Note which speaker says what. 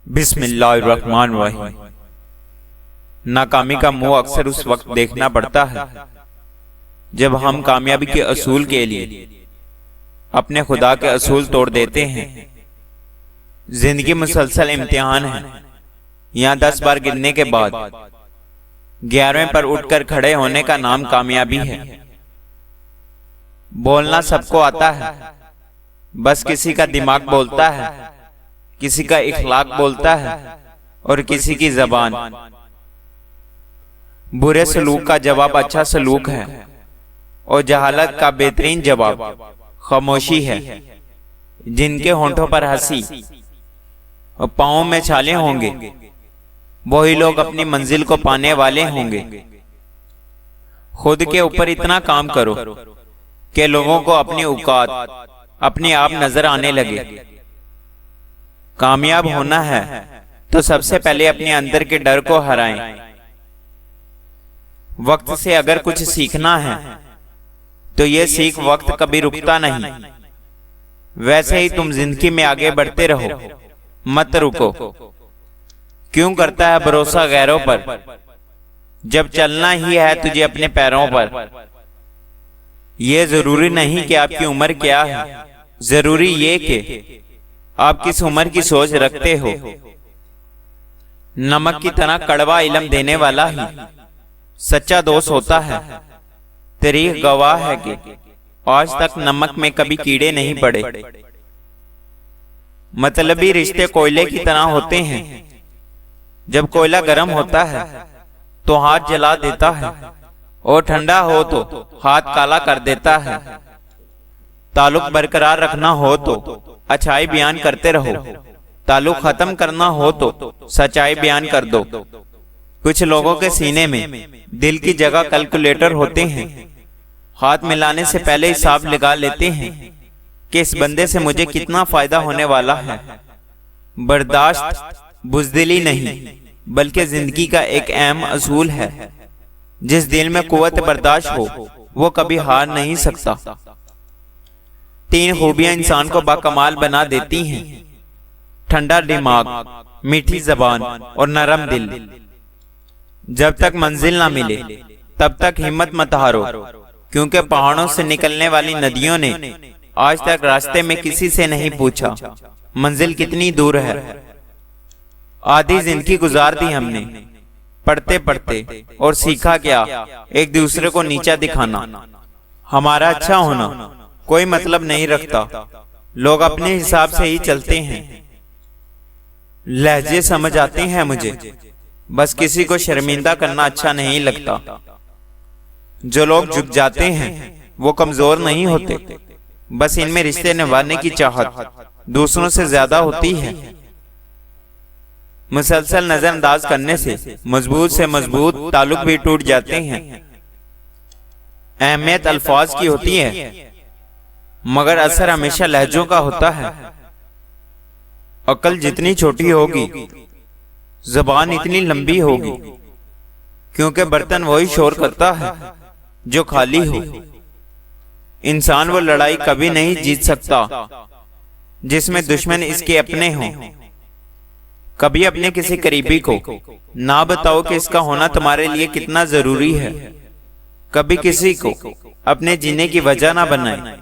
Speaker 1: बिस्मिल्लाहिर्रहमानिर्रहीम। नाकामी का मुंह अक्सर उस वक्त देखना पड़ता है जब हम कामयाबी के असूल के लिए अपने खुदा के असूल तोड़ देते हैं। जिंदगी मुसलसल इम्तिहान है। यहाँ 10 बार गिरने के बाद 11वें पर उठकर खड़े होने का नाम कामयाबी है। बोलना सबको आता है, बस किसी का दिमाग बोलता है, किसी का इखलाक बोलता है और किसी की जबान। बुरे सलूक का जवाब अच्छा सलूक है और जहालत का बेहतरीन जवाब खामोशी है। जिनके होंठों पर हंसी और पांवों में छाले होंगे, वही लोग अपनी मंजिल को पाने वाले होंगे। खुद के ऊपर इतना काम करो कि लोगों को अपनी औकात अपने आप नजर आने लगे। कामयाब होना है तो सबसे पहले अपने अंदर के डर को हराएं। वक्त से अगर कुछ सीखना है तो ये सीख वक्त कभी रुकता नहीं। वैसे ही तुम जिंदगी में आगे बढ़ते रहो, मत रुको। क्यों करता है भरोसा गैरों पर, जब चलना ही है तुझे अपने पैरों पर। यह जरूरी नहीं कि आपकी उम्र क्या है, जरूरी ये कि आप किस उम्र की सोच रखते हो। नमक की तरह कड़वा इल्म देने वाला ही सच्चा दोस्त होता है। तारीख गवाह है कि आज तक नमक में कभी कीड़े नहीं पड़े। मतलबी रिश्ते कोयले की तरह होते हैं। जब कोयला गर्म होता है तो हाथ जला देता है और ठंडा हो तो हाथ काला कर देता है। ताल्लुक बरकरार रखना हो तो अच्छाई बयान करते रहो, ताल्लुक खत्म करना हो तो सच्चाई बयान कर दो। कुछ लोगों के सीने में दिल की जगह कैलकुलेटर होते हैं। हाथ मिलाने से पहले हिसाब लगा लेते हैं कि इस बंदे से मुझे कितना फायदा होने वाला है। बर्दाश्त बुज़दिली नहीं बल्कि जिंदगी का एक अहम असूल है। जिस दिल में कुव्वत बर्दाश्त हो वो कभी हार नहीं सकता। 3 खूबियां इंसान को बाकमाल बना देती हैं: ठंडा दिमाग, मीठी जबान और नरम दिल। जब तक मंजिल ना मिले तब तक हिम्मत मत हारो, क्योंकि पहाड़ों से निकलने वाली नदियों ने आज तक रास्ते में किसी से नहीं पूछा मंजिल कितनी दूर है। आधी जिंदगी गुजार दी हमने पढ़ते पढ़ते, और सीखा क्या? एक दूसरे को नीचा दिखाना। हमारा अच्छा होना कोई मतलब नहीं रखता। लोग अपने हिसाब से ही चलते हैं। लहजे समझ आते हैं मुझे, बस किसी को शर्मिंदा करना अच्छा नहीं लगता। जो लोग झुक जाते हैं वो कमजोर नहीं होते, बस इनमें रिश्ते निभाने की चाहत दूसरों से ज्यादा होती है। मुसलसल नजरअंदाज करने से मजबूत ताल्लुक भी टूट जाते हैं। अहमियत अल्फाज की होती है मगर असर हमेशा लहजों का होता है। अकल जितनी छोटी होगी जुबान इतनी लंबी होगी, क्योंकि बर्तन वही शोर करता है जो खाली हो। इंसान वो लड़ाई कभी नहीं जीत सकता जिसमें दुश्मन इसके अपने हों। कभी अपने किसी करीबी को ना बताओ कि इसका होना तुम्हारे लिए कितना जरूरी है। कभी किसी को अपने जीने की वजह ना बनाए।